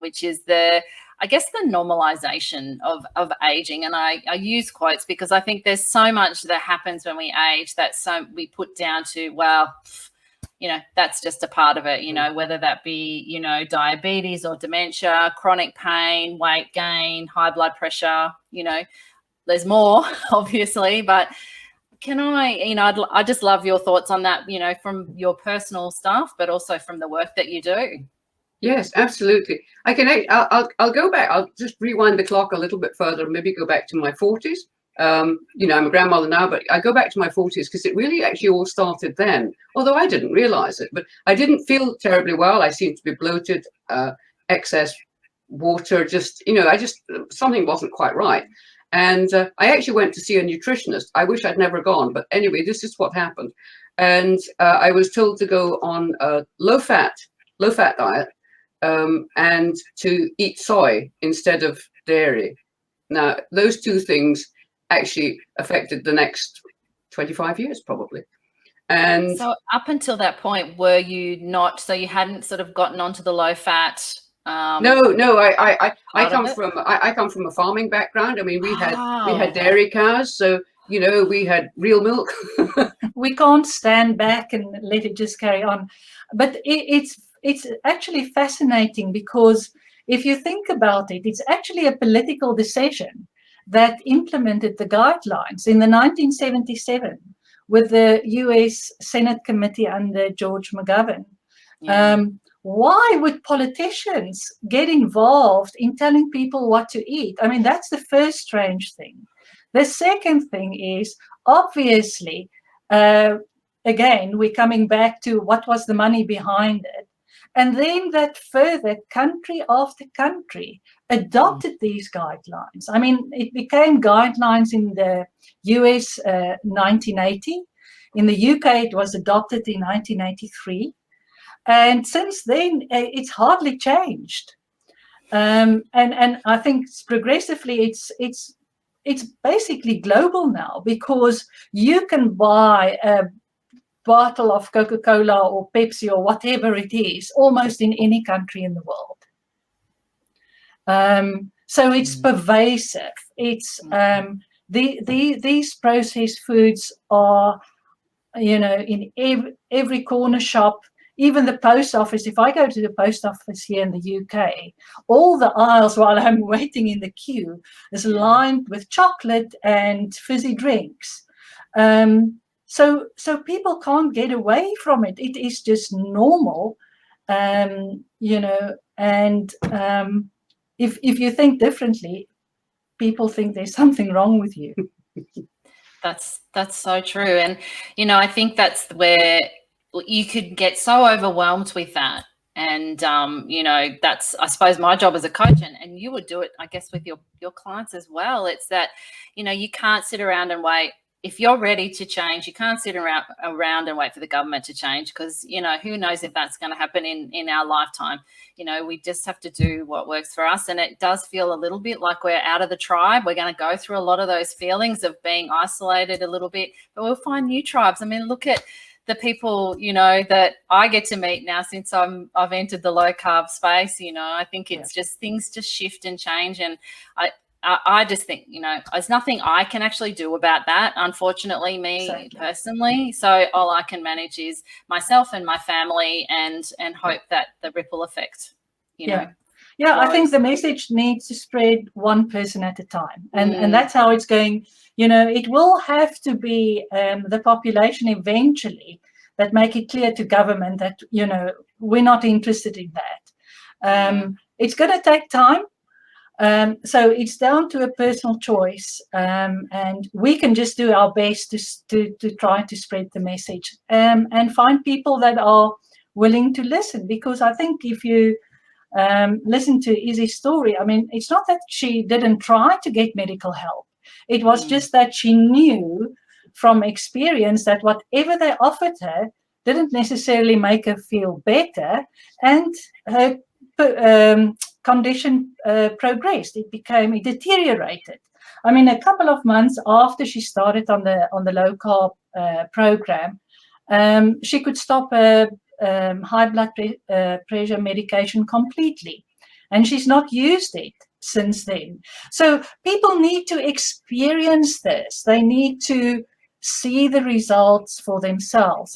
which is I guess the normalization of aging. And I use quotes because I think there's so much that happens when we age that we put down to, well, that's just a part of it, whether that be, diabetes or dementia, chronic pain, weight gain, high blood pressure, there's more, obviously, but can I just love your thoughts on that, from your personal stuff, but also from the work that you do. Yes, absolutely. I'll go back. I'll just rewind the clock a little bit further, maybe go back to my 40s. I'm a grandmother now, but I go back to my 40s because it really actually all started then, although I didn't realize it. But I didn't feel terribly well. I seemed to be bloated, excess water, just something wasn't quite right. And I actually went to see a nutritionist. I wish I'd never gone, but anyway, this is what happened. And I was told to go on a low-fat diet and to eat soy instead of dairy. Now, those two things actually affected the next 25 years, probably. And so up until that point, were you not, so you hadn't sort of gotten onto the low-fat? No. I come from a farming background. I mean, we had dairy cows, so we had real milk. We can't stand back and let it just carry on. But it's actually fascinating because if you think about it, it's actually a political decision that implemented the guidelines in the 1977 with the U.S. Senate committee under George McGovern. Yeah. Why would politicians get involved in telling people what to eat? I mean, that's the first strange thing. The second thing is, obviously, again, we're coming back to what was the money behind it. And then that further country after country adopted these guidelines. I mean, it became guidelines in the US 1980. In the UK, it was adopted in 1983. And since then, it's hardly changed. And I think progressively, it's basically global now because you can buy a bottle of Coca-Cola or Pepsi or whatever it is almost in any country in the world. So it's pervasive. It's these processed foods are, in every corner shop. Even the post office, if I go to the post office here in the UK, all the aisles while I'm waiting in the queue is lined with chocolate and fizzy drinks. So people can't get away from it. It is just normal, and if you think differently, people think there's something wrong with you. That's so true. And, I think that's where you could get so overwhelmed with that. And, that's, I suppose, my job as a coach, and you would do it, I guess, with your clients as well. It's that, you can't sit around and wait. If you're ready to change, you can't sit around and wait for the government to change because, who knows if that's going to happen in our lifetime. We just have to do what works for us. And it does feel a little bit like we're out of the tribe. We're going to go through a lot of those feelings of being isolated a little bit, but we'll find new tribes. I mean, look at the people, that I get to meet now since I've entered the low carb space. I think it's just things just shift and change. And I just think, there's nothing I can actually do about that, unfortunately, personally. So all I can manage is myself and my family and hope that the ripple effect, Yeah, I think the message needs to spread one person at a time. And that's how it's going. It will have to be the population eventually that make it clear to government that, we're not interested in that. It's going to take time. So it's down to a personal choice, and we can just do our best to try to spread the message and find people that are willing to listen. Because I think if you listen to Issy's story, I mean, it's not that she didn't try to get medical help. It was just that she knew from experience that whatever they offered her didn't necessarily make her feel better, and her condition progressed. It deteriorated. I mean, a couple of months after she started on the low carb program, she could stop high blood pressure medication completely. and she's not used it since then. So people need to experience this. They need to see the results for themselves. And